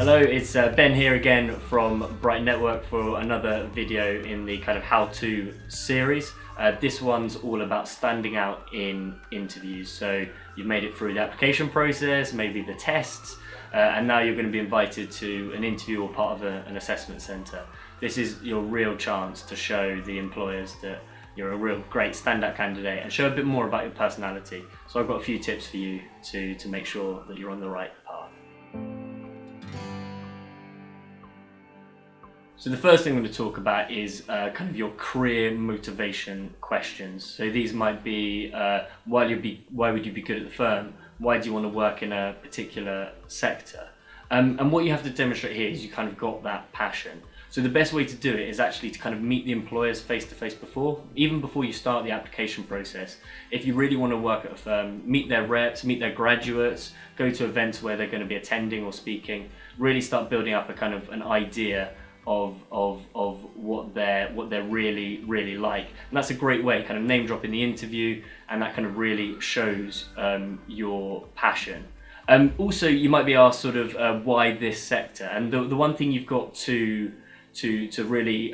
Hello, it's Ben here again from Bright Network for another video in the kind of how-to series. This one's all about standing out in interviews. So you've made it through the application process, maybe the tests, and now you're going to be invited to an interview or part of an assessment centre. This is your real chance to show the employers that you're a real great standout candidate and show a bit more about your personality. So I've got a few tips for you to make sure that you're on the right path. So the first thing I'm going to talk about is kind of your career motivation questions. So these might be, why would you be good at the firm? Why do you want to work in a particular sector? And what you have to demonstrate here is you kind of got that passion. So the best way to do it is actually to kind of meet the employers face to face even before you start the application process. If you really want to work at a firm, meet their reps, meet their graduates, go to events where they're going to be attending or speaking, really start building up a kind of an idea of what they're really like. And that's a great way, kind of name drop in the interview, and that kind of really shows your passion. Also, you might be asked sort of why this sector, and the one thing you've got to really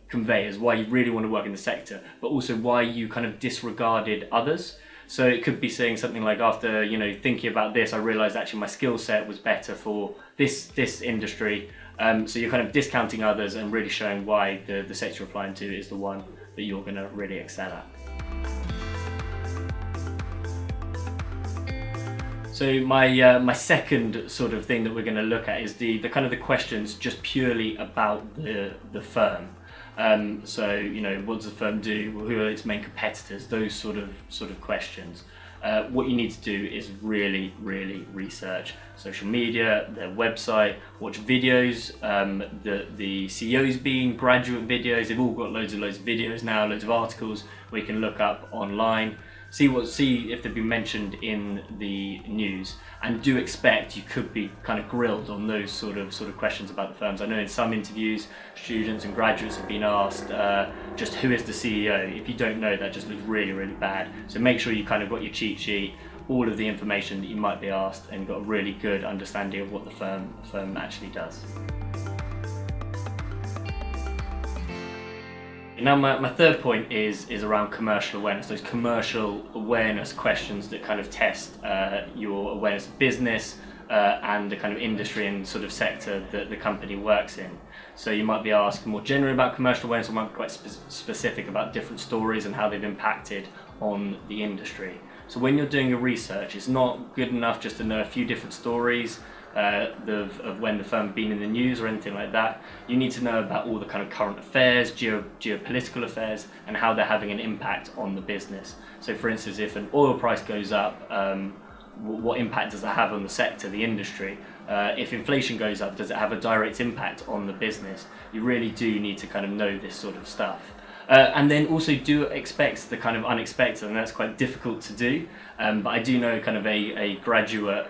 convey is why you really want to work in the sector, but also why you kind of disregarded others. So it could be saying something like, after thinking about this, I realized actually my skill set was better for this industry. So you're kind of discounting others and really showing why the sector you're applying to is the one that you're going to really excel at. So my second sort of thing that we're going to look at is the kind of the questions just purely about the firm. So what does the firm do? Who are its main competitors? Those sort of questions. What you need to do is really research social media, their website, watch videos, the CEO's been graduate videos. They've all got loads of videos now, loads of articles where you can look up online. See if they've been mentioned in the news, and do expect you could be kind of grilled on those sort of questions about the firms. I know in some interviews, students and graduates have been asked just who is the CEO. If you don't know, that just looks really bad. So make sure you kind of got your cheat sheet, all of the information that you might be asked, and got a really good understanding of what the firm actually does. Now my third point is around commercial awareness, those commercial awareness questions that kind of test your awareness of business and the kind of industry and sort of sector that the company works in. So you might be asked more generally about commercial awareness, or might be quite specific about different stories and how they've impacted on the industry. So when you're doing your research, it's not good enough just to know a few different stories of when the firm been in the news or anything like that. You need to know about all the kind of current affairs, geopolitical affairs, and how they're having an impact on the business. So for instance, if an oil price goes up, what impact does that have on the sector, the industry? If inflation goes up, does it have a direct impact on the business? You really do need to kind of know this sort of stuff. And then also do expect the kind of unexpected, and that's quite difficult to do. But I do know kind of a graduate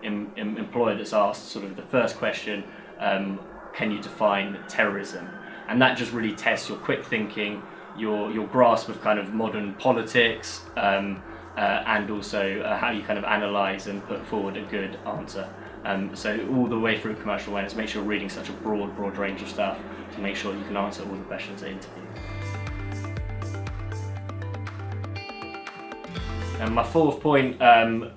employer that's asked sort of the first question, can you define terrorism? And that just really tests your quick thinking, your grasp of kind of modern politics, and also how you kind of analyse and put forward a good answer. So all the way through commercial awareness, make sure you're reading such a broad range of stuff to make sure you can answer all the questions they interview. And my fourth point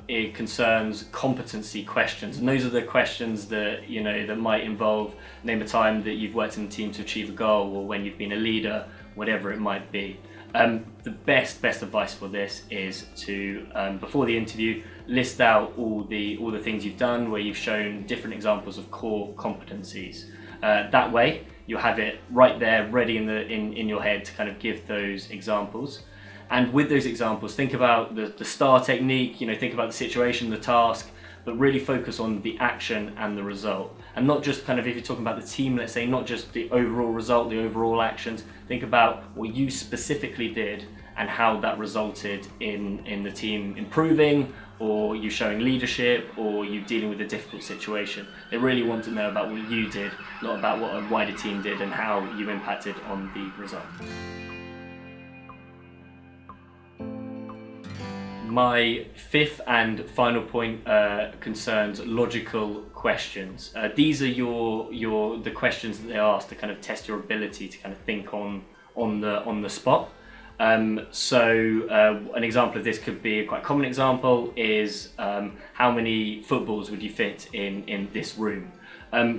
it concerns competency questions, and those are the questions that that might involve name a time that you've worked in a team to achieve a goal, or when you've been a leader, whatever it might be. The best advice for this is to before the interview, list out all the things you've done where you've shown different examples of core competencies. That way, you'll have it right there, ready in your head to kind of give those examples. And with those examples, think about the STAR technique, think about the situation, the task, but really focus on the action and the result. And not just kind of, if you're talking about the team, let's say, not just the overall result, the overall actions. Think about what you specifically did and how that resulted in the team improving, or you showing leadership, or you dealing with a difficult situation. They really want to know about what you did, not about what a wider team did and how you impacted on the result. My fifth and final point concerns logical questions. These are the questions that they ask to kind of test your ability to kind of think on the spot. So an example of this could be, a quite common example is how many footballs would you fit in this room?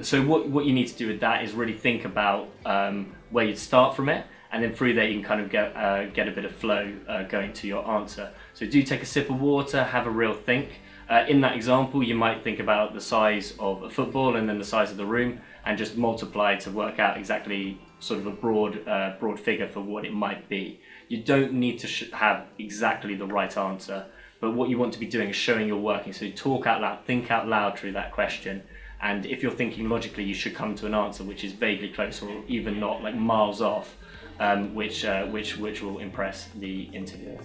So what you need to do with that is really think about where you'd start from it, and then through there you can kind of get a bit of flow going to your answer. So do take a sip of water, have a real think. In that example, you might think about the size of a football and then the size of the room, and just multiply to work out exactly sort of a broad figure for what it might be. You don't need to have exactly the right answer, but what you want to be doing is showing you're working. So talk out loud, think out loud through that question. And if you're thinking logically, you should come to an answer which is vaguely close or even not, like miles off, which will impress the interviewer.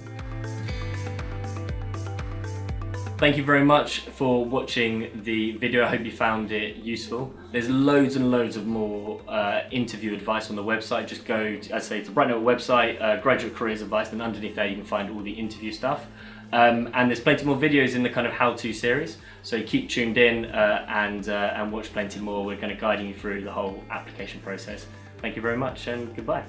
Thank you very much for watching the video. I hope you found it useful. There's loads and loads of more interview advice on the website. Just go to, as I say, to Bright Note website, graduate careers advice, and underneath there you can find all the interview stuff. And there's plenty more videos in the kind of how-to series, so keep tuned in and watch plenty more. We're going to guide you through the whole application process. Thank you very much and goodbye.